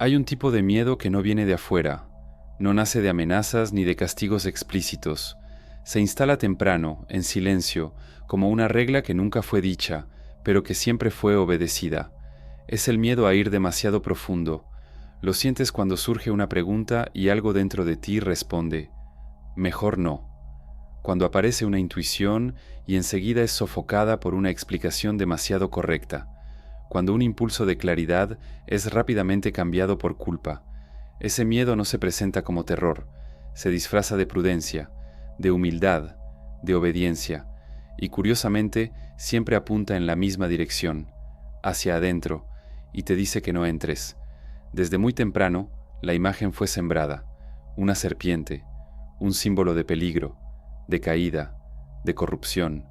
Hay un tipo de miedo que no viene de afuera, no nace de amenazas ni de castigos explícitos. Se instala temprano, en silencio, como una regla que nunca fue dicha, pero que siempre fue obedecida. Es el miedo a ir demasiado profundo. Lo sientes cuando surge una pregunta y algo dentro de ti responde, mejor no. Cuando aparece una intuición y enseguida es sofocada por una explicación demasiado correcta. Cuando un impulso de claridad es rápidamente cambiado por culpa. Ese miedo no se presenta como terror, se disfraza de prudencia, de humildad, de obediencia, y curiosamente siempre apunta en la misma dirección, hacia adentro, y te dice que no entres. Desde muy temprano, la imagen fue sembrada, una serpiente, un símbolo de peligro, de caída, de corrupción,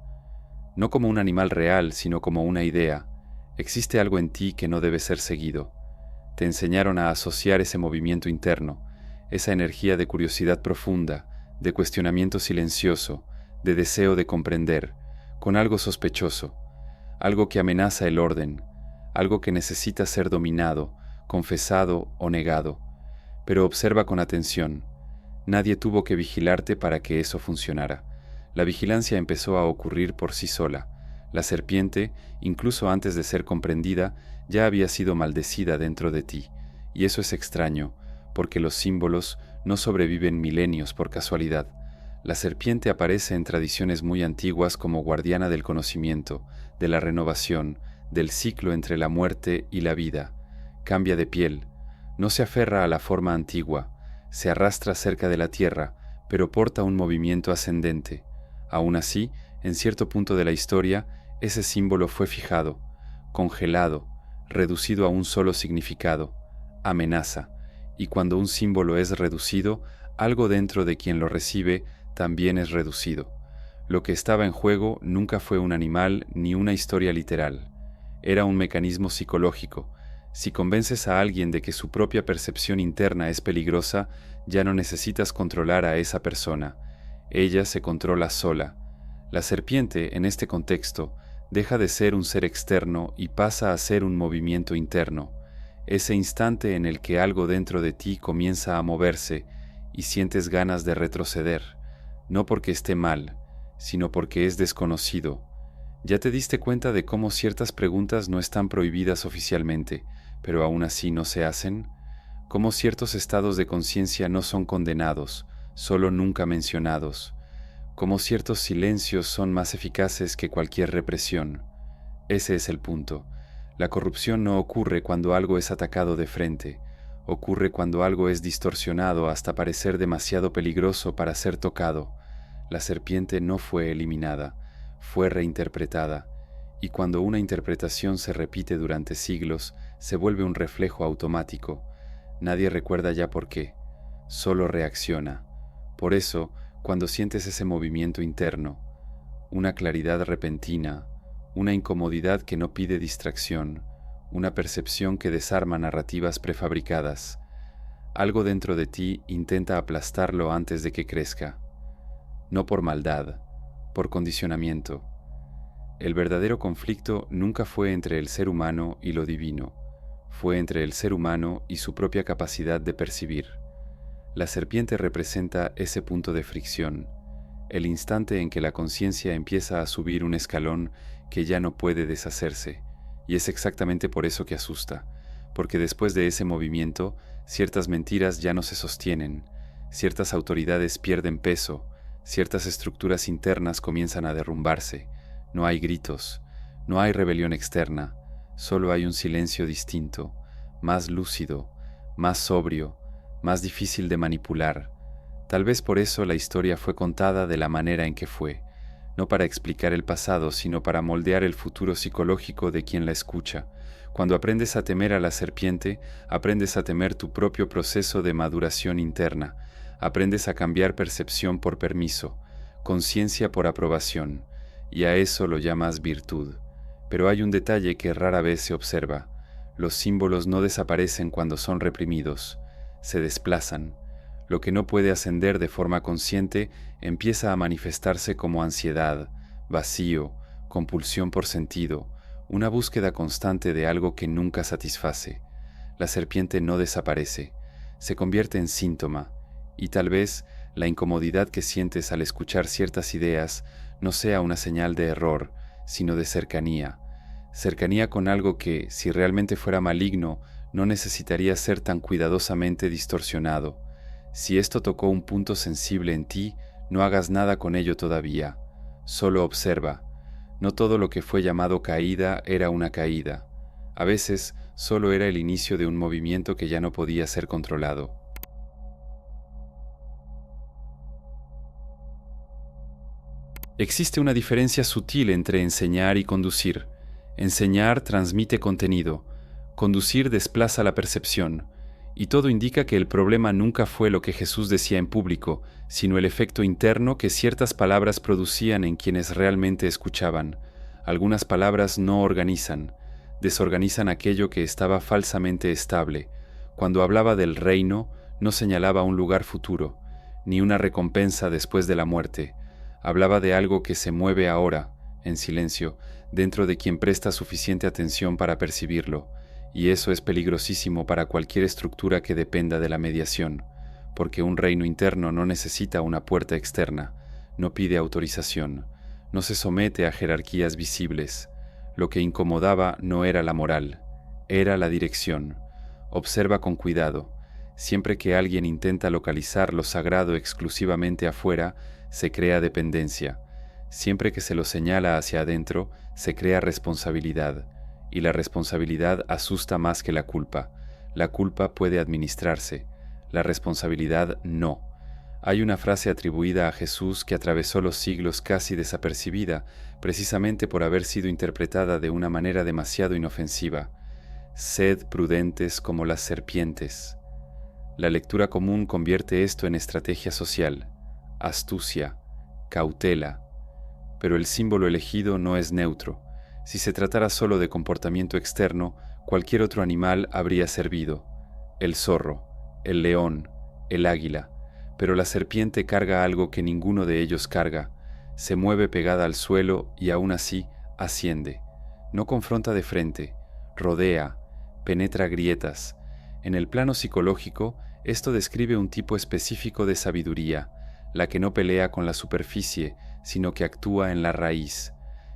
no como un animal real, sino como una idea. Existe algo en ti que no debe ser seguido. Te enseñaron a asociar ese movimiento interno, esa energía de curiosidad profunda, de cuestionamiento silencioso, de deseo de comprender, con algo sospechoso, algo que amenaza el orden, algo que necesita ser dominado, confesado o negado. Pero observa con atención. Nadie tuvo que vigilarte para que eso funcionara. La vigilancia empezó a ocurrir por sí sola. La serpiente, incluso antes de ser comprendida, ya había sido maldecida dentro de ti. Y eso es extraño, porque los símbolos no sobreviven milenios por casualidad. La serpiente aparece en tradiciones muy antiguas como guardiana del conocimiento, de la renovación, del ciclo entre la muerte y la vida. Cambia de piel. No se aferra a la forma antigua, se arrastra cerca de la tierra, pero porta un movimiento ascendente. Aún así, en cierto punto de la historia, ese símbolo fue fijado, congelado, reducido a un solo significado, amenaza, y cuando un símbolo es reducido, algo dentro de quien lo recibe también es reducido. Lo que estaba en juego nunca fue un animal ni una historia literal. Era un mecanismo psicológico. Si convences a alguien de que su propia percepción interna es peligrosa, ya no necesitas controlar a esa persona. Ella se controla sola. La serpiente, en este contexto, deja de ser un ser externo y pasa a ser un movimiento interno. Ese instante en el que algo dentro de ti comienza a moverse y sientes ganas de retroceder, no porque esté mal, sino porque es desconocido. Ya te diste cuenta de cómo ciertas preguntas no están prohibidas oficialmente, pero aún así no se hacen, cómo ciertos estados de conciencia no son condenados, solo nunca mencionados, cómo ciertos silencios son más eficaces que cualquier represión. Ese es el punto. La corrupción no ocurre cuando algo es atacado de frente, ocurre cuando algo es distorsionado hasta parecer demasiado peligroso para ser tocado. La serpiente no fue eliminada, fue reinterpretada, y cuando una interpretación se repite durante siglos, se vuelve un reflejo automático. Nadie recuerda ya por qué, solo reacciona. Por eso, cuando sientes ese movimiento interno, una claridad repentina, una incomodidad que no pide distracción, una percepción que desarma narrativas prefabricadas, algo dentro de ti intenta aplastarlo antes de que crezca. No por maldad, por condicionamiento. El verdadero conflicto nunca fue entre el ser humano y lo divino, fue entre el ser humano y su propia capacidad de percibir. La serpiente representa ese punto de fricción, el instante en que la conciencia empieza a subir un escalón que ya no puede deshacerse, y es exactamente por eso que asusta, porque después de ese movimiento, ciertas mentiras ya no se sostienen, ciertas autoridades pierden peso, ciertas estructuras internas comienzan a derrumbarse. No hay gritos, no hay rebelión externa, solo hay un silencio distinto, más lúcido, más sobrio, más difícil de manipular. Tal vez por eso la historia fue contada de la manera en que fue, no para explicar el pasado, sino para moldear el futuro psicológico de quien la escucha. Cuando aprendes a temer a la serpiente, aprendes a temer tu propio proceso de maduración interna, aprendes a cambiar percepción por permiso, conciencia por aprobación, y a eso lo llamas virtud. Pero hay un detalle que rara vez se observa. Los símbolos no desaparecen cuando son reprimidos, se desplazan. Lo que no puede ascender de forma consciente empieza a manifestarse como ansiedad, vacío, compulsión por sentido, una búsqueda constante de algo que nunca satisface. la serpiente no desaparece, se convierte en síntoma, y tal vez la incomodidad que sientes al escuchar ciertas ideas no sea una señal de error, sino de cercanía. Cercanía con algo que, si realmente fuera maligno, no necesitaría ser tan cuidadosamente distorsionado. Si esto tocó un punto sensible en ti, no hagas nada con ello todavía. Solo observa. No todo lo que fue llamado caída era una caída. A veces, solo era el inicio de un movimiento que ya no podía ser controlado. Existe una diferencia sutil entre enseñar y conducir. Enseñar transmite contenido, conducir desplaza la percepción, y todo indica que el problema nunca fue lo que Jesús decía en público, sino el efecto interno que ciertas palabras producían en quienes realmente escuchaban. Algunas palabras no organizan, desorganizan aquello que estaba falsamente estable. Cuando hablaba del reino, no señalaba un lugar futuro, ni una recompensa después de la muerte. Hablaba de algo que se mueve ahora, en silencio, dentro de quien presta suficiente atención para percibirlo, y eso es peligrosísimo para cualquier estructura que dependa de la mediación, porque un reino interno no necesita una puerta externa, no pide autorización, no se somete a jerarquías visibles. Lo que incomodaba no era la moral, era la dirección. Observa con cuidado. Siempre que alguien intenta localizar lo sagrado exclusivamente afuera, se crea dependencia. Siempre que se lo señala hacia adentro, se crea responsabilidad, y la responsabilidad asusta más que la culpa. La culpa puede administrarse, la responsabilidad no. Hay una frase atribuida a Jesús que atravesó los siglos casi desapercibida, precisamente por haber sido interpretada de una manera demasiado inofensiva. Sed prudentes como las serpientes. La lectura común convierte esto en estrategia social, astucia, cautela, pero el símbolo elegido no es neutro. Si se tratara solo de comportamiento externo, cualquier otro animal habría servido. El zorro, el león, el águila, pero la serpiente carga algo que ninguno de ellos carga, se mueve pegada al suelo y aún así asciende. No confronta de frente, rodea, penetra grietas. En el plano psicológico, esto describe un tipo específico de sabiduría, la que no pelea con la superficie, sino que actúa en la raíz.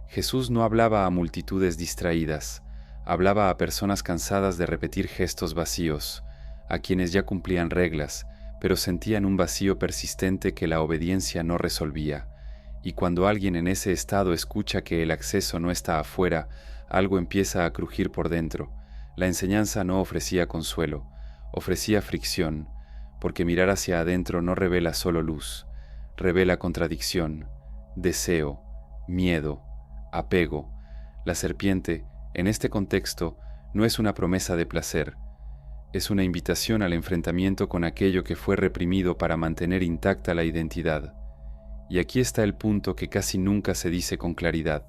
Jesús no hablaba a multitudes distraídas, hablaba a personas cansadas de repetir gestos vacíos, a quienes ya cumplían reglas, pero sentían un vacío persistente que la obediencia no resolvía. Y cuando alguien en ese estado escucha que el acceso no está afuera, algo empieza a crujir por dentro. La enseñanza no ofrecía consuelo, ofrecía fricción, porque mirar hacia adentro no revela solo luz, revela contradicción, deseo, miedo, apego. La serpiente, en este contexto, no es una promesa de placer, es una invitación al enfrentamiento con aquello que fue reprimido para mantener intacta la identidad. Y aquí está el punto que casi nunca se dice con claridad.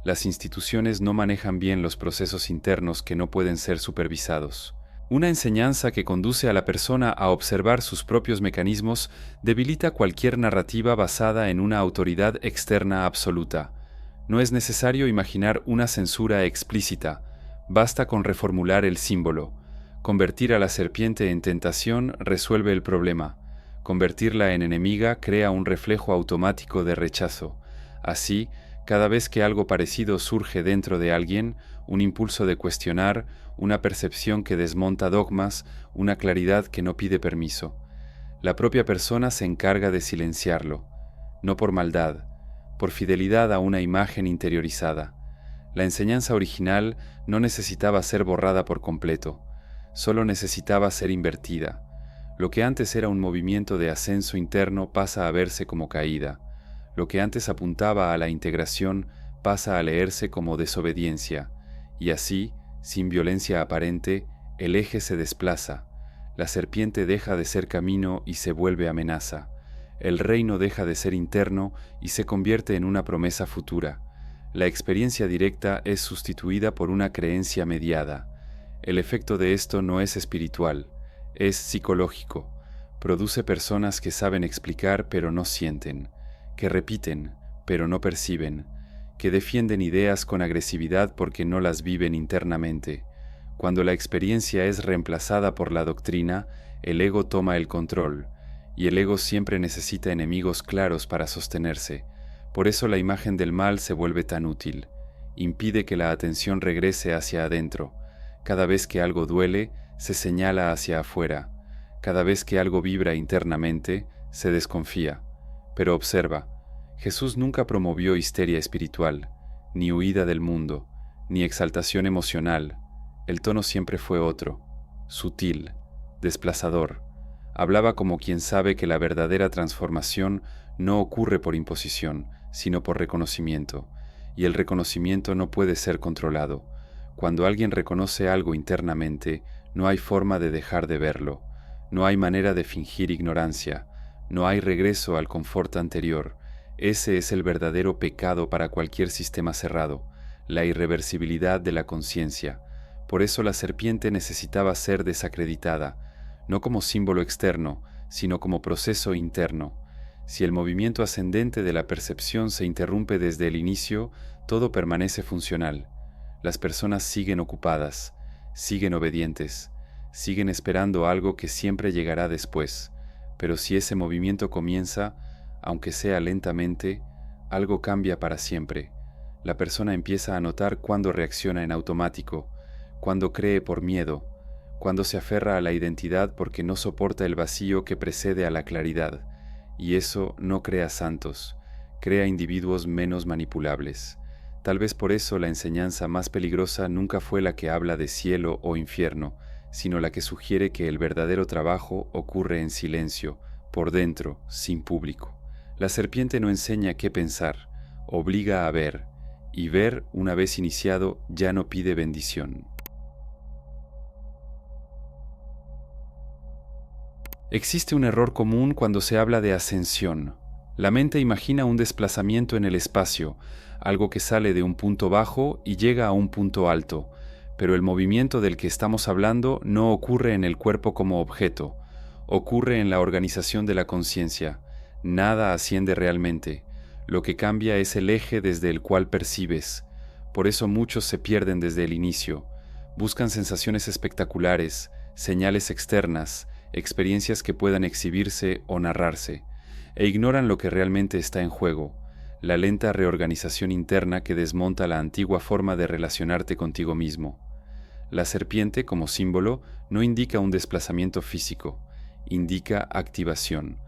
Las instituciones no manejan bien los procesos internos que no pueden ser supervisados. Una enseñanza que conduce a la persona a observar sus propios mecanismos debilita cualquier narrativa basada en una autoridad externa absoluta. No es necesario imaginar una censura explícita, basta con reformular el símbolo. Convertir a la serpiente en tentación resuelve el problema. Convertirla en enemiga crea un reflejo automático de rechazo. Así, cada vez que algo parecido surge dentro de alguien, un impulso de cuestionar, una percepción que desmonta dogmas, una claridad que no pide permiso. La propia persona se encarga de silenciarlo, no por maldad, por fidelidad a una imagen interiorizada. La enseñanza original no necesitaba ser borrada por completo, solo necesitaba ser invertida. Lo que antes era un movimiento de ascenso interno pasa a verse como caída. Lo que antes apuntaba a la integración pasa a leerse como desobediencia, y así, sin violencia aparente, el eje se desplaza. La serpiente deja de ser camino y se vuelve amenaza. El reino deja de ser interno y se convierte en una promesa futura. La experiencia directa es sustituida por una creencia mediada. El efecto de esto no es espiritual, es psicológico. Produce personas que saben explicar pero no sienten, que repiten pero no perciben, que defienden ideas con agresividad porque no las viven internamente. Cuando la experiencia es reemplazada por la doctrina, el ego toma el control, y el ego siempre necesita enemigos claros para sostenerse. Por eso la imagen del mal se vuelve tan útil. Impide que la atención regrese hacia adentro. Cada vez que algo duele, se señala hacia afuera. Cada vez que algo vibra internamente, se desconfía. Pero observa, Jesús nunca promovió histeria espiritual, ni huida del mundo, ni exaltación emocional. El tono siempre fue otro, sutil, desplazador. Hablaba como quien sabe que la verdadera transformación no ocurre por imposición, sino por reconocimiento, y el reconocimiento no puede ser controlado. Cuando alguien reconoce algo internamente, no hay forma de dejar de verlo, no hay manera de fingir ignorancia, no hay regreso al confort anterior. Ese es el verdadero pecado para cualquier sistema cerrado, la irreversibilidad de la conciencia. Por eso la serpiente necesitaba ser desacreditada, no como símbolo externo, sino como proceso interno. Si el movimiento ascendente de la percepción se interrumpe desde el inicio, todo permanece funcional. Las personas siguen ocupadas, siguen obedientes, siguen esperando algo que siempre llegará después. Pero si ese movimiento comienza, aunque sea lentamente, algo cambia para siempre. La persona empieza a notar cuándo reacciona en automático, cuándo cree por miedo, cuándo se aferra a la identidad porque no soporta el vacío que precede a la claridad. Y eso no crea santos, crea individuos menos manipulables. Tal vez por eso la enseñanza más peligrosa nunca fue la que habla de cielo o infierno, sino la que sugiere que el verdadero trabajo ocurre en silencio, por dentro, sin público. La serpiente no enseña qué pensar, obliga a ver, y ver, una vez iniciado, ya no pide bendición. Existe un error común cuando se habla de ascensión. La mente imagina un desplazamiento en el espacio, algo que sale de un punto bajo y llega a un punto alto, pero el movimiento del que estamos hablando no ocurre en el cuerpo como objeto, ocurre en la organización de la conciencia. Nada asciende realmente. Lo que cambia es el eje desde el cual percibes. Por eso muchos se pierden desde el inicio. Buscan sensaciones espectaculares, señales externas, experiencias que puedan exhibirse o narrarse, e ignoran lo que realmente está en juego, la lenta reorganización interna que desmonta la antigua forma de relacionarte contigo mismo. La serpiente, como símbolo, no indica un desplazamiento físico, indica activación.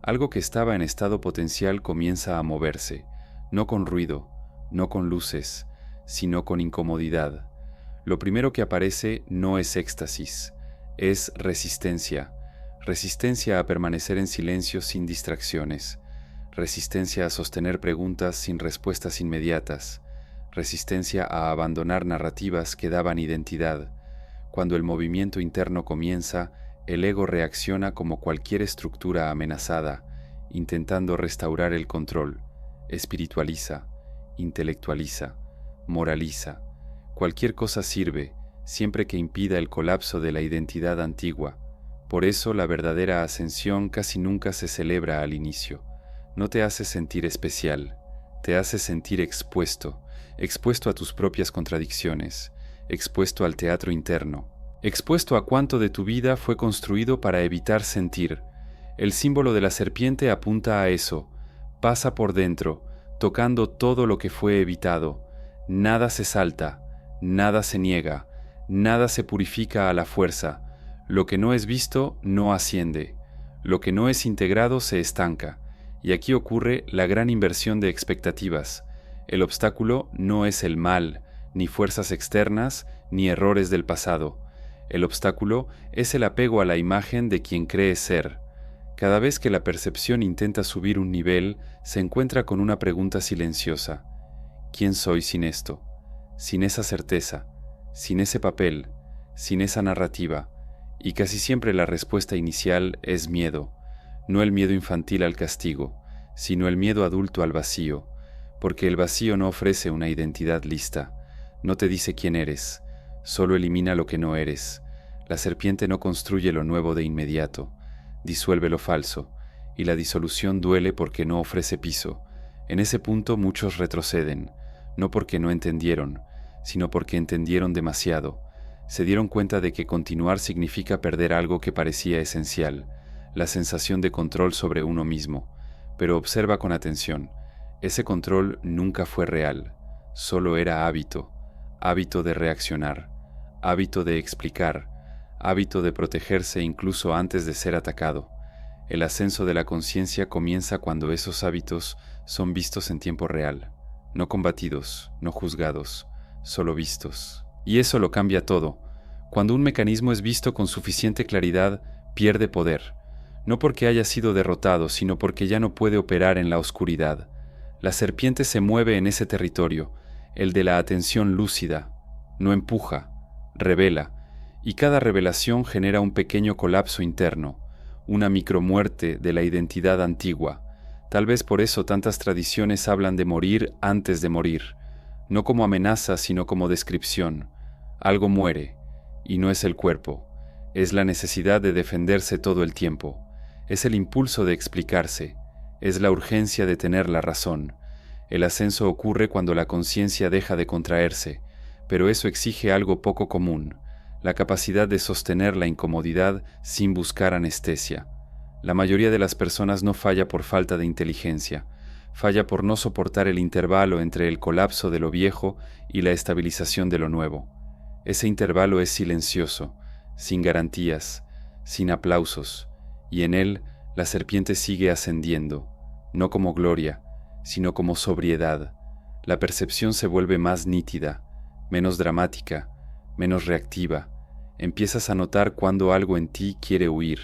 Algo que estaba en estado potencial comienza a moverse, no con ruido, no con luces, sino con incomodidad. Lo primero que aparece no es éxtasis, es resistencia, resistencia a permanecer en silencio sin distracciones, resistencia a sostener preguntas sin respuestas inmediatas, resistencia a abandonar narrativas que daban identidad. Cuando el movimiento interno comienza, el ego reacciona como cualquier estructura amenazada, intentando restaurar el control, espiritualiza, intelectualiza, moraliza. Cualquier cosa sirve, siempre que impida el colapso de la identidad antigua. Por eso la verdadera ascensión casi nunca se celebra al inicio. No te hace sentir especial, te hace sentir expuesto, expuesto a tus propias contradicciones, expuesto al teatro interno, expuesto a cuánto de tu vida fue construido para evitar sentir. El símbolo de la serpiente apunta a eso, pasa por dentro, tocando todo lo que fue evitado. Nada se salta, nada se niega, nada se purifica a la fuerza. Lo que no es visto no asciende, lo que no es integrado se estanca. Y aquí ocurre la gran inversión de expectativas. El obstáculo no es el mal, ni fuerzas externas, ni errores del pasado. El obstáculo es el apego a la imagen de quien cree ser. Cada vez que la percepción intenta subir un nivel, se encuentra con una pregunta silenciosa. ¿Quién soy sin esto? Sin esa certeza, sin ese papel, sin esa narrativa. Y casi siempre la respuesta inicial es miedo. No el miedo infantil al castigo, sino el miedo adulto al vacío, porque el vacío no ofrece una identidad lista, no te dice quién eres, solo elimina lo que no eres. La serpiente no construye lo nuevo de inmediato, disuelve lo falso, y la disolución duele porque no ofrece piso. En ese punto muchos retroceden, no porque no entendieron, sino porque entendieron demasiado. Se dieron cuenta de que continuar significa perder algo que parecía esencial, la sensación de control sobre uno mismo. Pero observa con atención, ese control nunca fue real, solo era hábito, hábito de reaccionar, hábito de explicar, hábito de protegerse incluso antes de ser atacado. El ascenso de la conciencia comienza cuando esos hábitos son vistos en tiempo real, no combatidos, no juzgados, solo vistos. Y eso lo cambia todo. Cuando un mecanismo es visto con suficiente claridad, pierde poder, no porque haya sido derrotado, sino porque ya no puede operar en la oscuridad. La serpiente se mueve en ese territorio, el de la atención lúcida, no empuja, revela, y cada revelación genera un pequeño colapso interno, una micromuerte de la identidad antigua. Tal vez por eso tantas tradiciones hablan de morir antes de morir, no como amenaza, sino como descripción. Algo muere, y no es el cuerpo, es la necesidad de defenderse todo el tiempo, es el impulso de explicarse, es la urgencia de tener la razón. El ascenso ocurre cuando la conciencia deja de contraerse, pero eso exige algo poco común, la capacidad de sostener la incomodidad sin buscar anestesia. La mayoría de las personas no falla por falta de inteligencia, falla por no soportar el intervalo entre el colapso de lo viejo y la estabilización de lo nuevo. Ese intervalo es silencioso, sin garantías, sin aplausos, y en él la serpiente sigue ascendiendo, no como gloria, sino como sobriedad. La percepción se vuelve más nítida, menos dramática, menos reactiva. Empiezas a notar cuando algo en ti quiere huir,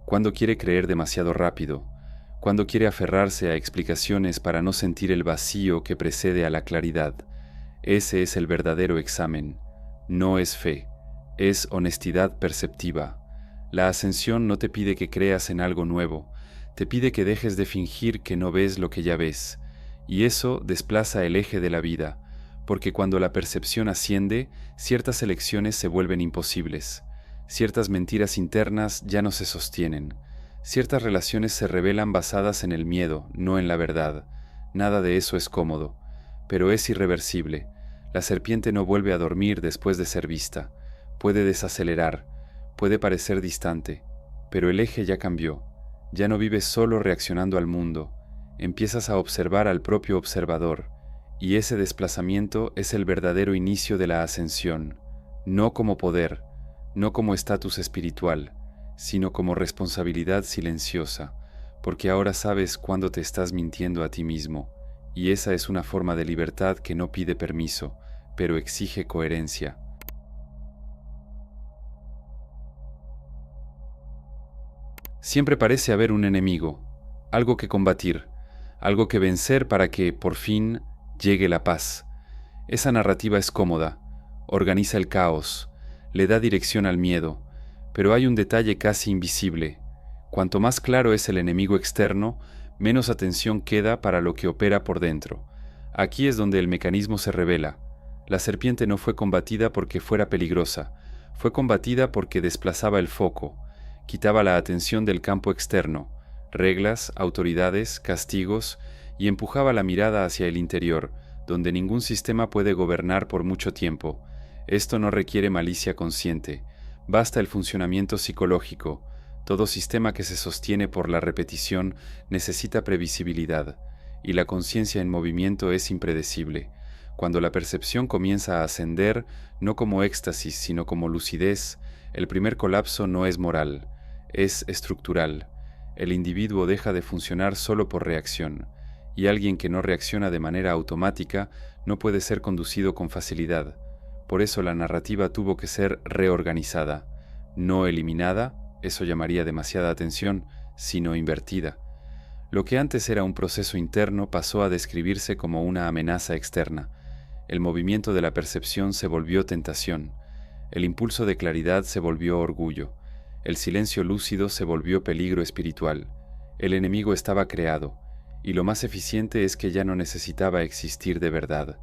cuando quiere creer demasiado rápido, cuando quiere aferrarse a explicaciones para no sentir el vacío que precede a la claridad. Ese es el verdadero examen. No es fe, es honestidad perceptiva. La ascensión no te pide que creas en algo nuevo, te pide que dejes de fingir que no ves lo que ya ves, y eso desplaza el eje de la vida, porque cuando la percepción asciende, ciertas elecciones se vuelven imposibles, ciertas mentiras internas ya no se sostienen, ciertas relaciones se revelan basadas en el miedo, no en la verdad. Nada de eso es cómodo, pero es irreversible. La serpiente no vuelve a dormir después de ser vista, puede desacelerar, puede parecer distante, pero el eje ya cambió. Ya no vives solo reaccionando al mundo, empiezas a observar al propio observador, y ese desplazamiento es el verdadero inicio de la ascensión, no como poder, no como estatus espiritual, sino como responsabilidad silenciosa, porque ahora sabes cuándo te estás mintiendo a ti mismo, y esa es una forma de libertad que no pide permiso, pero exige coherencia. Siempre parece haber un enemigo, algo que combatir, algo que vencer para que, por fin, llegue la paz. Esa narrativa es cómoda, organiza el caos, le da dirección al miedo, pero hay un detalle casi invisible. Cuanto más claro es el enemigo externo, menos atención queda para lo que opera por dentro. Aquí es donde el mecanismo se revela. La serpiente no fue combatida porque fuera peligrosa, fue combatida porque desplazaba el foco, quitaba la atención del campo externo, reglas, autoridades, castigos, y empujaba la mirada hacia el interior, donde ningún sistema puede gobernar por mucho tiempo. Esto no requiere malicia consciente, basta el funcionamiento psicológico. Todo sistema que se sostiene por la repetición necesita previsibilidad, y la conciencia en movimiento es impredecible. Cuando la percepción comienza a ascender, no como éxtasis, sino como lucidez, el primer colapso no es moral, es estructural. El individuo deja de funcionar solo por reacción, y alguien que no reacciona de manera automática no puede ser conducido con facilidad. Por eso la narrativa tuvo que ser reorganizada, no eliminada, eso llamaría demasiada atención, sino invertida. Lo que antes era un proceso interno pasó a describirse como una amenaza externa. El movimiento de la percepción se volvió tentación, el impulso de claridad se volvió orgullo, el silencio lúcido se volvió peligro espiritual. El enemigo estaba creado, y lo más eficiente es que ya no necesitaba existir de verdad,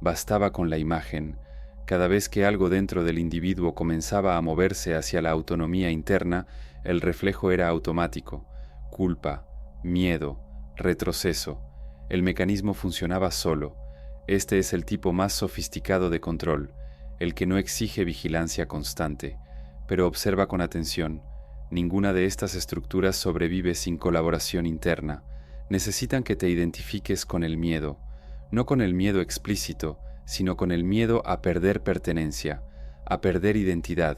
bastaba con la imagen. Cada vez que algo dentro del individuo comenzaba a moverse hacia la autonomía interna, el reflejo era automático: culpa, miedo, retroceso. El mecanismo funcionaba solo. Este es el tipo más sofisticado de control. el que no exige vigilancia constante. Pero observa con atención, ninguna de estas estructuras sobrevive sin colaboración interna. Necesitan que te identifiques con el miedo, no con el miedo explícito, sino con el miedo a perder pertenencia, a perder identidad,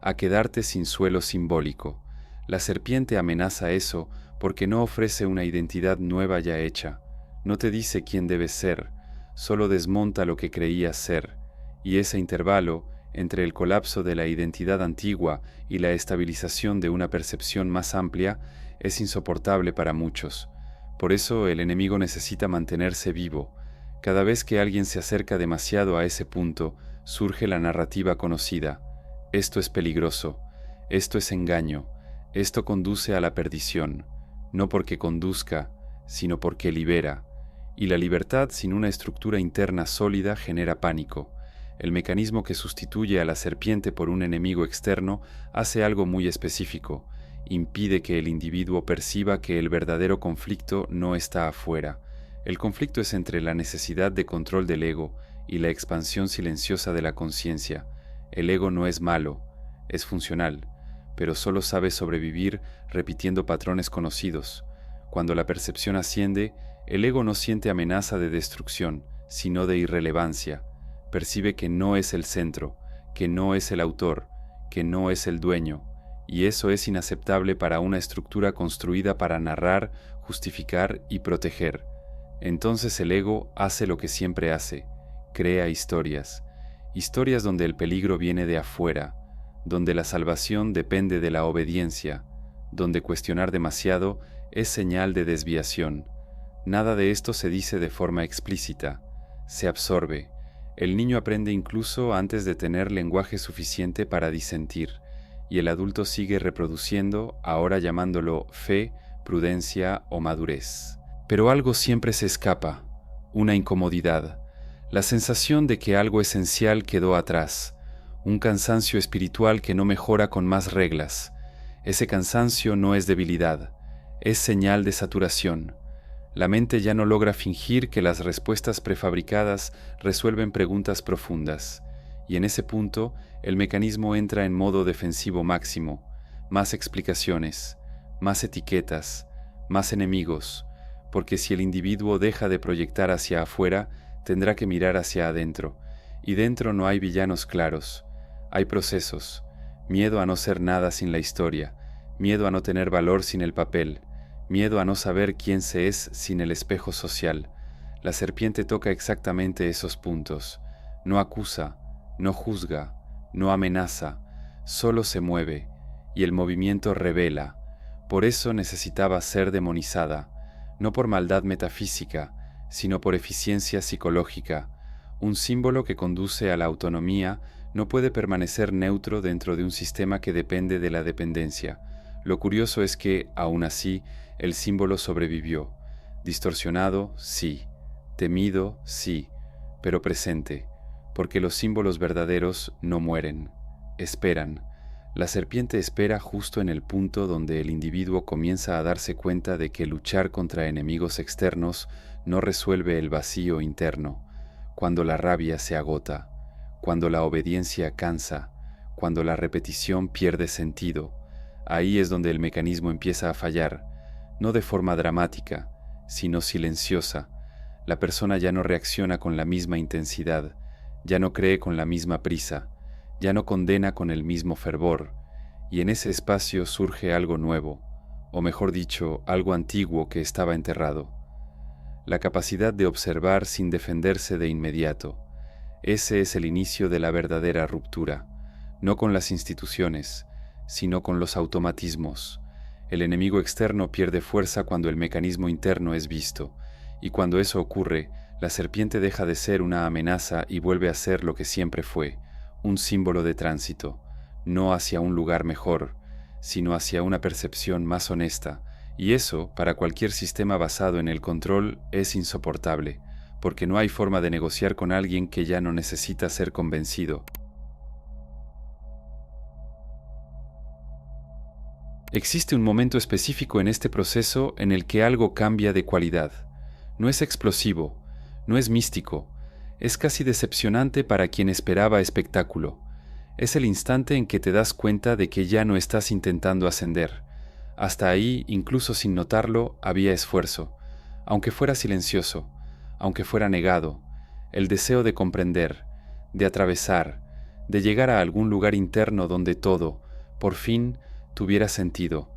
a quedarte sin suelo simbólico. La serpiente amenaza eso porque no ofrece una identidad nueva ya hecha. No te dice quién debes ser, solo desmonta lo que creías ser, y ese intervalo entre el colapso de la identidad antigua y la estabilización de una percepción más amplia es insoportable para muchos. Por eso el enemigo necesita mantenerse vivo. Cada vez que alguien se acerca demasiado a ese punto, surge la narrativa conocida. Esto es peligroso, esto es engaño, esto conduce a la perdición, no porque conduzca, sino porque libera. Y la libertad sin una estructura interna sólida genera pánico. El mecanismo que sustituye a la serpiente por un enemigo externo hace algo muy específico. Impide que el individuo perciba que el verdadero conflicto no está afuera. El conflicto es entre la necesidad de control del ego y la expansión silenciosa de la conciencia. El ego no es malo, es funcional, pero solo sabe sobrevivir repitiendo patrones conocidos. Cuando la percepción asciende, el ego no siente amenaza de destrucción, sino de irrelevancia. Percibe que no es el centro, que no es el autor, que no es el dueño, y eso es inaceptable para una estructura construida para narrar, justificar y proteger. Entonces el ego hace lo que siempre hace, crea historias, historias donde el peligro viene de afuera, donde la salvación depende de la obediencia, donde cuestionar demasiado es señal de desviación. Nada de esto se dice de forma explícita, se absorbe. El niño aprende incluso antes de tener lenguaje suficiente para disentir, y el adulto sigue reproduciendo, ahora llamándolo fe, prudencia o madurez. Pero algo siempre se escapa, una incomodidad, la sensación de que algo esencial quedó atrás, un cansancio espiritual que no mejora con más reglas. Ese cansancio no es debilidad, es señal de saturación. La mente ya no logra fingir que las respuestas prefabricadas resuelven preguntas profundas, y en ese punto el mecanismo entra en modo defensivo máximo, más explicaciones, más etiquetas, más enemigos, porque si el individuo deja de proyectar hacia afuera, tendrá que mirar hacia adentro, y dentro no hay villanos claros, hay procesos, miedo a no ser nada sin la historia, miedo a no tener valor sin el papel, miedo a no saber quién se es sin el espejo social. La serpiente toca exactamente esos puntos. No acusa, no juzga, no amenaza, solo se mueve, y el movimiento revela. Por eso necesitaba ser demonizada, no por maldad metafísica, sino por eficiencia psicológica. Un símbolo que conduce a la autonomía no puede permanecer neutro dentro de un sistema que depende de la dependencia. Lo curioso es que, aún así, el símbolo sobrevivió. Distorsionado, sí. Temido, sí. Pero presente, porque los símbolos verdaderos no mueren. Esperan. La serpiente espera justo en el punto donde el individuo comienza a darse cuenta de que luchar contra enemigos externos no resuelve el vacío interno, cuando la rabia se agota, cuando la obediencia cansa, cuando la repetición pierde sentido. Ahí es donde el mecanismo empieza a fallar, no de forma dramática, sino silenciosa. La persona ya no reacciona con la misma intensidad, ya no cree con la misma prisa, ya no condena con el mismo fervor, y en ese espacio surge algo nuevo, o mejor dicho, algo antiguo que estaba enterrado. La capacidad de observar sin defenderse de inmediato. Ese es el inicio de la verdadera ruptura, no con las instituciones, sino con los automatismos. El enemigo externo pierde fuerza cuando el mecanismo interno es visto, y cuando eso ocurre, la serpiente deja de ser una amenaza y vuelve a ser lo que siempre fue, un símbolo de tránsito, no hacia un lugar mejor, sino hacia una percepción más honesta, y eso, para cualquier sistema basado en el control, es insoportable, porque no hay forma de negociar con alguien que ya no necesita ser convencido. Existe un momento específico en este proceso en el que algo cambia de cualidad. No es explosivo, no es místico, Es casi decepcionante para quien esperaba espectáculo. Es el instante en que te das cuenta de que ya no estás intentando ascender. Hasta ahí, incluso sin notarlo, había esfuerzo, aunque fuera silencioso, aunque fuera negado, el deseo de comprender, de atravesar, de llegar a algún lugar interno donde todo, por fin, tuviera sentido.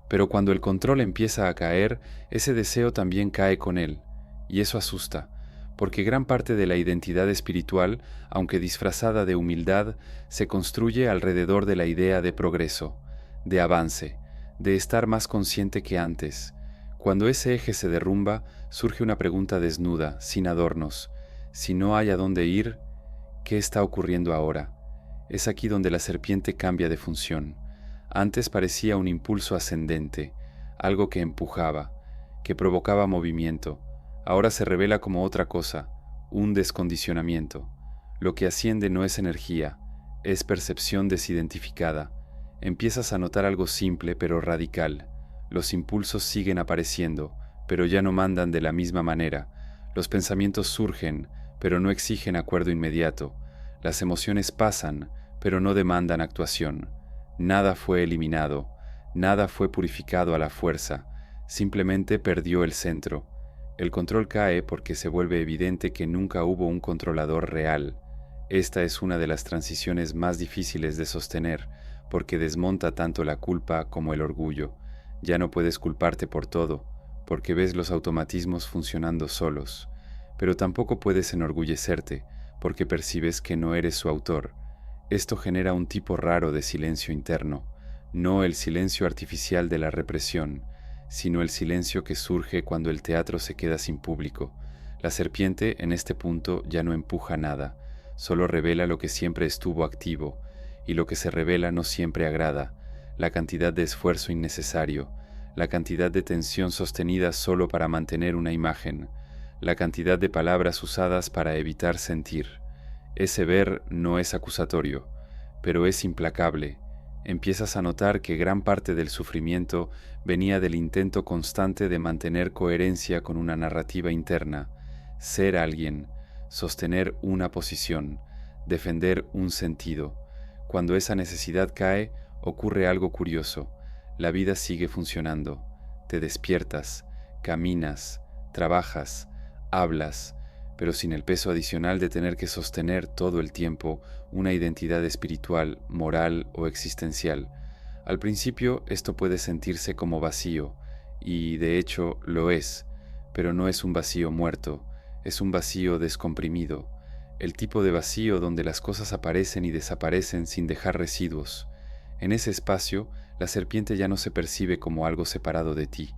Pero cuando el control empieza a caer, ese deseo también cae con él, y eso asusta, porque gran parte de la identidad espiritual, aunque disfrazada de humildad, se construye alrededor de la idea de progreso, de avance, de estar más consciente que antes. Cuando ese eje se derrumba, surge una pregunta desnuda, sin adornos. Si no hay a dónde ir, ¿qué está ocurriendo ahora? Es aquí donde la serpiente cambia de función. Antes parecía un impulso ascendente, algo que empujaba, que provocaba movimiento. Ahora se revela como otra cosa, un descondicionamiento. Lo que asciende no es energía, es percepción desidentificada. Empiezas a notar algo simple pero radical. Los impulsos siguen apareciendo, pero ya no mandan de la misma manera. Los pensamientos surgen, pero no exigen acuerdo inmediato. Las emociones pasan, pero no demandan actuación. Nada fue eliminado, nada fue purificado a la fuerza, simplemente perdió el centro. El control cae porque se vuelve evidente que nunca hubo un controlador real. Esta es una de las transiciones más difíciles de sostener, porque desmonta tanto la culpa como el orgullo. Ya no puedes culparte por todo, porque ves los automatismos funcionando solos. Pero tampoco puedes enorgullecerte, porque percibes que no eres su autor. Esto genera un tipo raro de silencio interno, no el silencio artificial de la represión, sino el silencio que surge cuando el teatro se queda sin público. La serpiente, en este punto, ya no empuja nada, solo revela lo que siempre estuvo activo, y lo que se revela no siempre agrada, la cantidad de esfuerzo innecesario, la cantidad de tensión sostenida solo para mantener una imagen, la cantidad de palabras usadas para evitar sentir. Ese ver no es acusatorio, pero es implacable. Empiezas a notar que gran parte del sufrimiento venía del intento constante de mantener coherencia con una narrativa interna, ser alguien, sostener una posición, defender un sentido. Cuando esa necesidad cae, ocurre algo curioso. La vida sigue funcionando. Te despiertas, caminas, trabajas, hablas, pero sin el peso adicional de tener que sostener todo el tiempo una identidad espiritual, moral o existencial. Al principio esto puede sentirse como vacío, y de hecho lo es, pero no es un vacío muerto, es un vacío descomprimido, el tipo de vacío donde las cosas aparecen y desaparecen sin dejar residuos. En ese espacio, la serpiente ya no se percibe como algo separado de ti,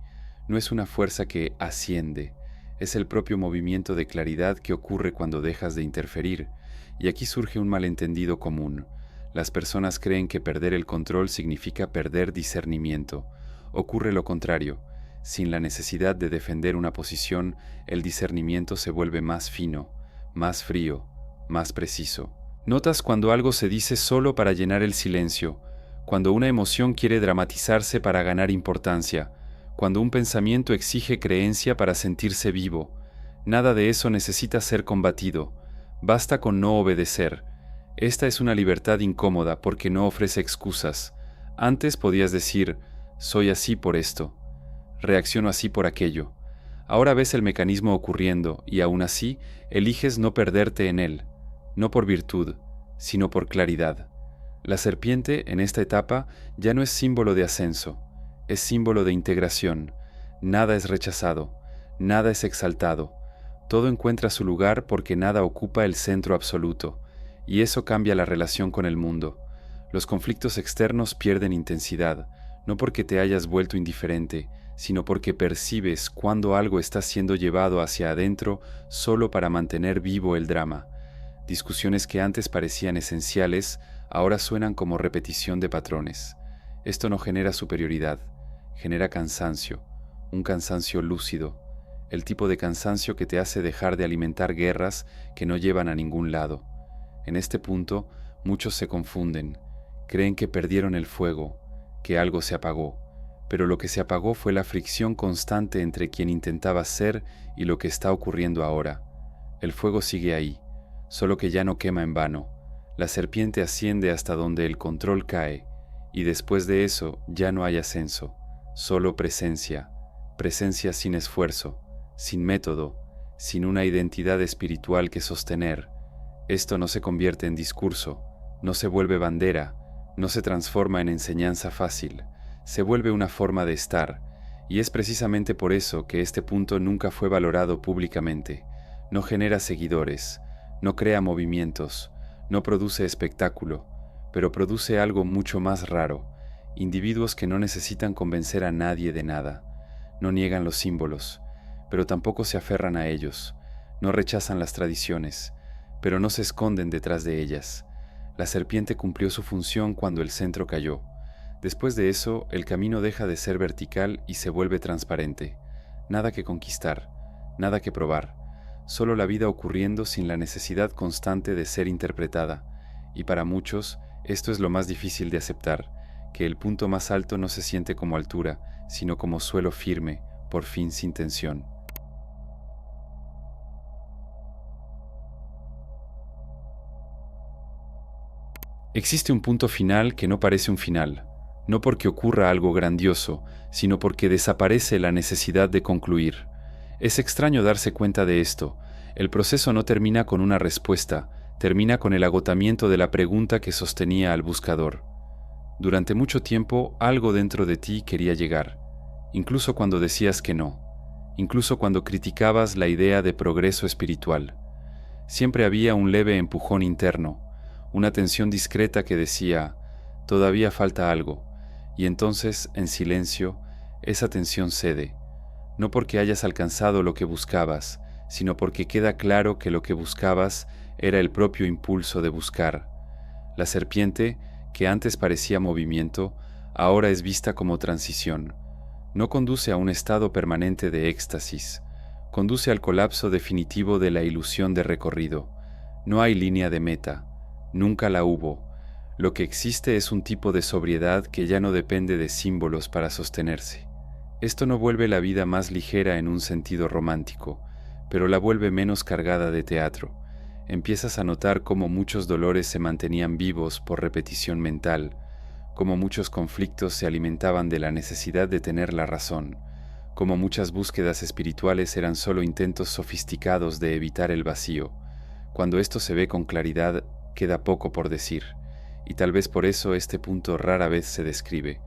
no es una fuerza que asciende, es el propio movimiento de claridad que ocurre cuando dejas de interferir, y aquí surge un malentendido común. Las personas creen que perder el control significa perder discernimiento. Ocurre lo contrario. Sin la necesidad de defender una posición, el discernimiento se vuelve más fino, más frío, más preciso. Notas cuando algo se dice solo para llenar el silencio, cuando una emoción quiere dramatizarse para ganar importancia, cuando un pensamiento exige creencia para sentirse vivo. Nada de eso necesita ser combatido. Basta con no obedecer. Esta es una libertad incómoda porque no ofrece excusas. Antes podías decir, soy así por esto, reacciono así por aquello. Ahora ves el mecanismo ocurriendo y aún así eliges no perderte en él, no por virtud, sino por claridad. La serpiente en esta etapa ya no es símbolo de ascenso, es símbolo de integración. Nada es rechazado, nada es exaltado. Todo encuentra su lugar porque nada ocupa el centro absoluto, y eso cambia la relación con el mundo. Los conflictos externos pierden intensidad, no porque te hayas vuelto indiferente, sino porque percibes cuando algo está siendo llevado hacia adentro solo para mantener vivo el drama. Discusiones que antes parecían esenciales, ahora suenan como repetición de patrones. Esto no genera superioridad, genera cansancio, un cansancio lúcido, el tipo de cansancio que te hace dejar de alimentar guerras que no llevan a ningún lado. En este punto, muchos se confunden, creen que perdieron el fuego, que algo se apagó, pero lo que se apagó fue la fricción constante entre quien intentaba ser y lo que está ocurriendo ahora. El fuego sigue ahí, solo que ya no quema en vano. La serpiente asciende hasta donde el control cae, y después de eso ya no hay ascenso, solo presencia, presencia sin esfuerzo, sin método, sin una identidad espiritual que sostener. Esto no se convierte en discurso, no se vuelve bandera, no se transforma en enseñanza fácil, se vuelve una forma de estar, y es precisamente por eso que este punto nunca fue valorado públicamente. No genera seguidores, no crea movimientos, no produce espectáculo, pero produce algo mucho más raro, individuos que no necesitan convencer a nadie de nada, no niegan los símbolos, pero tampoco se aferran a ellos, no rechazan las tradiciones, pero no se esconden detrás de ellas. La serpiente cumplió su función cuando el centro cayó. Después de eso, el camino deja de ser vertical y se vuelve transparente. Nada que conquistar, nada que probar, solo la vida ocurriendo sin la necesidad constante de ser interpretada. Y para muchos, esto es lo más difícil de aceptar, que el punto más alto no se siente como altura, sino como suelo firme, por fin sin tensión. Existe un punto final que no parece un final, no porque ocurra algo grandioso, sino porque desaparece la necesidad de concluir. Es extraño darse cuenta de esto. El proceso no termina con una respuesta, termina con el agotamiento de la pregunta que sostenía al buscador. Durante mucho tiempo, algo dentro de ti quería llegar, incluso cuando decías que no, incluso cuando criticabas la idea de progreso espiritual. Siempre había un leve empujón interno, una tensión discreta que decía, todavía falta algo, y entonces, en silencio, esa tensión cede, no porque hayas alcanzado lo que buscabas, sino porque queda claro que lo que buscabas era el propio impulso de buscar. La serpiente, que antes parecía movimiento, ahora es vista como transición. No conduce a un estado permanente de éxtasis, conduce al colapso definitivo de la ilusión de recorrido. No hay línea de meta, nunca la hubo. Lo que existe es un tipo de sobriedad que ya no depende de símbolos para sostenerse. Esto no vuelve la vida más ligera en un sentido romántico, pero la vuelve menos cargada de teatro. Empiezas a notar cómo muchos dolores se mantenían vivos por repetición mental, cómo muchos conflictos se alimentaban de la necesidad de tener la razón, cómo muchas búsquedas espirituales eran solo intentos sofisticados de evitar el vacío. Cuando esto se ve con claridad, queda poco por decir, y tal vez por eso este punto rara vez se describe.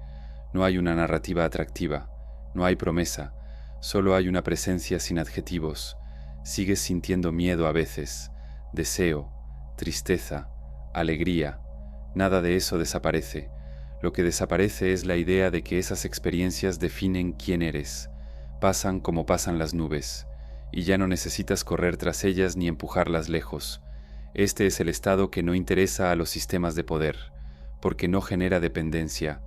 No hay una narrativa atractiva, no hay promesa, solo hay una presencia sin adjetivos. Sigues sintiendo miedo a veces, deseo, tristeza, alegría. Nada de eso desaparece. Lo que desaparece es la idea de que esas experiencias definen quién eres. Pasan como pasan las nubes, y ya no necesitas correr tras ellas ni empujarlas lejos. Este es el estado que no interesa a los sistemas de poder, porque no genera dependencia.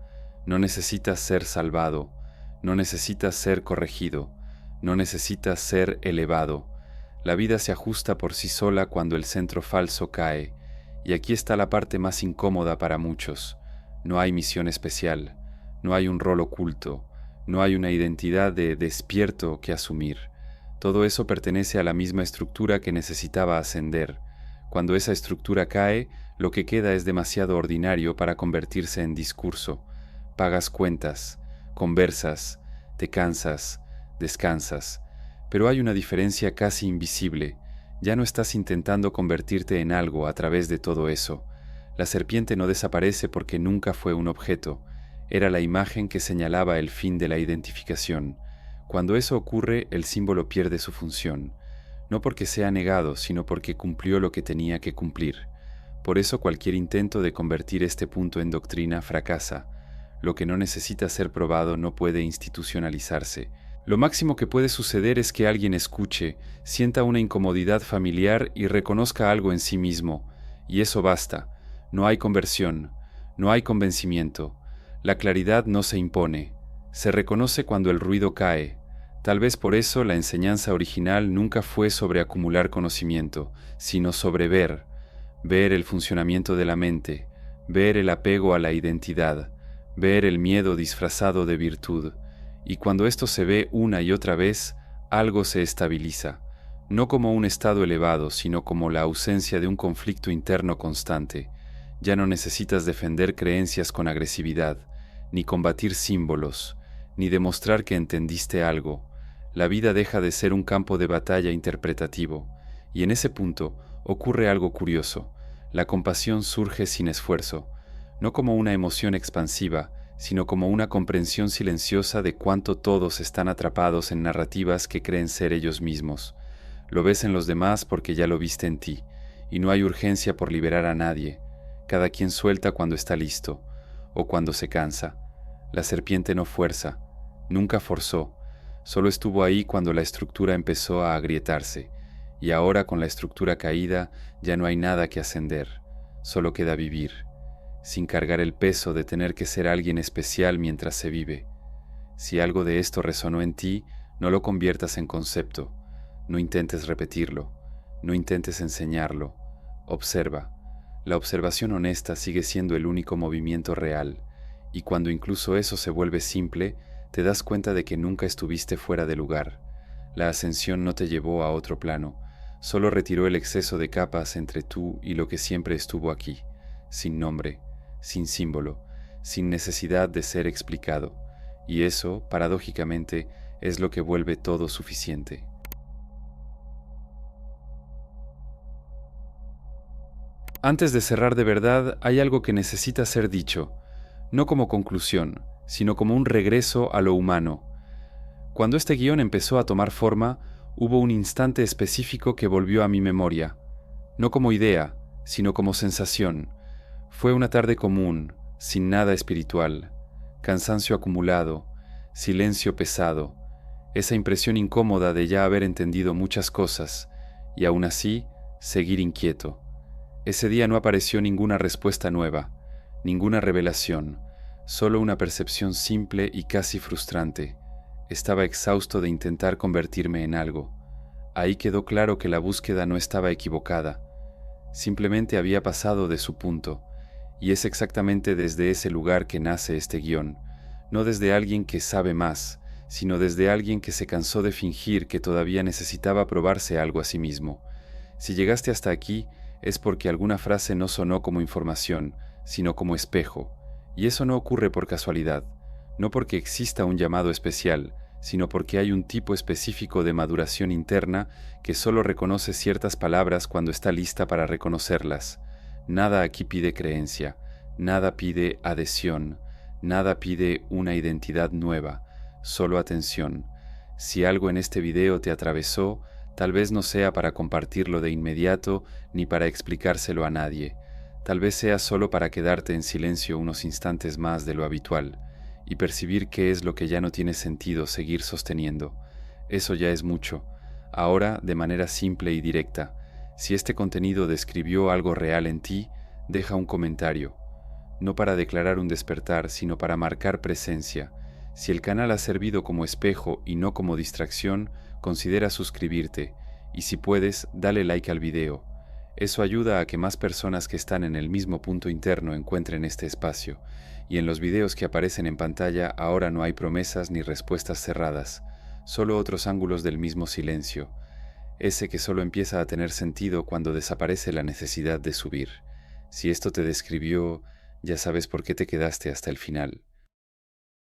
No necesitas ser salvado, no necesitas ser corregido, no necesitas ser elevado. La vida se ajusta por sí sola cuando el centro falso cae, y aquí está la parte más incómoda para muchos. No hay misión especial, no hay un rol oculto, no hay una identidad de despierto que asumir. Todo eso pertenece a la misma estructura que necesitaba ascender. Cuando esa estructura cae, lo que queda es demasiado ordinario para convertirse en discurso. Pagas cuentas, conversas, te cansas, descansas. Pero hay una diferencia casi invisible. Ya no estás intentando convertirte en algo a través de todo eso. La serpiente no desaparece porque nunca fue un objeto. Era la imagen que señalaba el fin de la identificación. Cuando eso ocurre, el símbolo pierde su función. No porque sea negado, sino porque cumplió lo que tenía que cumplir. Por eso cualquier intento de convertir este punto en doctrina fracasa. Lo que no necesita ser probado no puede institucionalizarse. Lo máximo que puede suceder es que alguien escuche, sienta una incomodidad familiar y reconozca algo en sí mismo. Y eso basta. No hay conversión, no hay convencimiento. La claridad no se impone. Se reconoce cuando el ruido cae. Tal vez por eso la enseñanza original nunca fue sobre acumular conocimiento, sino sobre ver el funcionamiento de la mente, ver el apego a la identidad, ver el miedo disfrazado de virtud. Y cuando esto se ve una y otra vez, algo se estabiliza. no como un estado elevado, sino como la ausencia de un conflicto interno constante. Ya no necesitas defender creencias con agresividad, ni combatir símbolos, ni demostrar que entendiste algo. La vida deja de ser un campo de batalla interpretativo, y en ese punto ocurre algo curioso. La compasión surge sin esfuerzo, no como una emoción expansiva, sino como una comprensión silenciosa de cuánto todos están atrapados en narrativas que creen ser ellos mismos. Lo ves en los demás porque ya lo viste en ti, y no hay urgencia por liberar a nadie. Cada quien suelta cuando está listo, o cuando se cansa. La serpiente no fuerza, nunca forzó, solo estuvo ahí cuando la estructura empezó a agrietarse, y ahora con la estructura caída ya no hay nada que ascender, solo queda vivir, sin cargar el peso de tener que ser alguien especial mientras se vive. Si algo de esto resonó en ti, no lo conviertas en concepto, no intentes repetirlo, no intentes enseñarlo, observa. La observación honesta sigue siendo el único movimiento real, y cuando incluso eso se vuelve simple, te das cuenta de que nunca estuviste fuera de lugar. La ascensión no te llevó a otro plano, solo retiró el exceso de capas entre tú y lo que siempre estuvo aquí, sin nombre, sin símbolo, sin necesidad de ser explicado, y eso, paradójicamente, es lo que vuelve todo suficiente. Antes de cerrar de verdad, hay algo que necesita ser dicho, no como conclusión, sino como un regreso a lo humano. Cuando este guión empezó a tomar forma, hubo un instante específico que volvió a mi memoria, no como idea, sino como sensación. Fue una tarde común, sin nada espiritual, cansancio acumulado, silencio pesado, esa impresión incómoda de ya haber entendido muchas cosas, y aún así, seguir inquieto. Ese día no apareció ninguna respuesta nueva, ninguna revelación, solo una percepción simple y casi frustrante. Estaba exhausto de intentar convertirme en algo. Ahí quedó claro que la búsqueda no estaba equivocada, simplemente había pasado de su punto, y es exactamente desde ese lugar que nace este guión, no desde alguien que sabe más, sino desde alguien que se cansó de fingir que todavía necesitaba probarse algo a sí mismo. Si llegaste hasta aquí, es porque alguna frase no sonó como información, sino como espejo, y eso no ocurre por casualidad, no porque exista un llamado especial, sino porque hay un tipo específico de maduración interna que solo reconoce ciertas palabras cuando está lista para reconocerlas. Nada aquí pide creencia, nada pide adhesión, nada pide una identidad nueva, solo atención. Si algo en este video te atravesó, tal vez no sea para compartirlo de inmediato ni para explicárselo a nadie. Tal vez sea solo para quedarte en silencio unos instantes más de lo habitual y percibir qué es lo que ya no tiene sentido seguir sosteniendo. Eso ya es mucho. Ahora, de manera simple y directa, si este contenido describió algo real en ti, deja un comentario. No para declarar un despertar, sino para marcar presencia. Si el canal ha servido como espejo y no como distracción, considera suscribirte, y si puedes, dale like al video. Eso ayuda a que más personas que están en el mismo punto interno encuentren este espacio, y en los videos que aparecen en pantalla ahora no hay promesas ni respuestas cerradas, solo otros ángulos del mismo silencio, ese que solo empieza a tener sentido cuando desaparece la necesidad de subir. Si esto te describió, ya sabes por qué te quedaste hasta el final.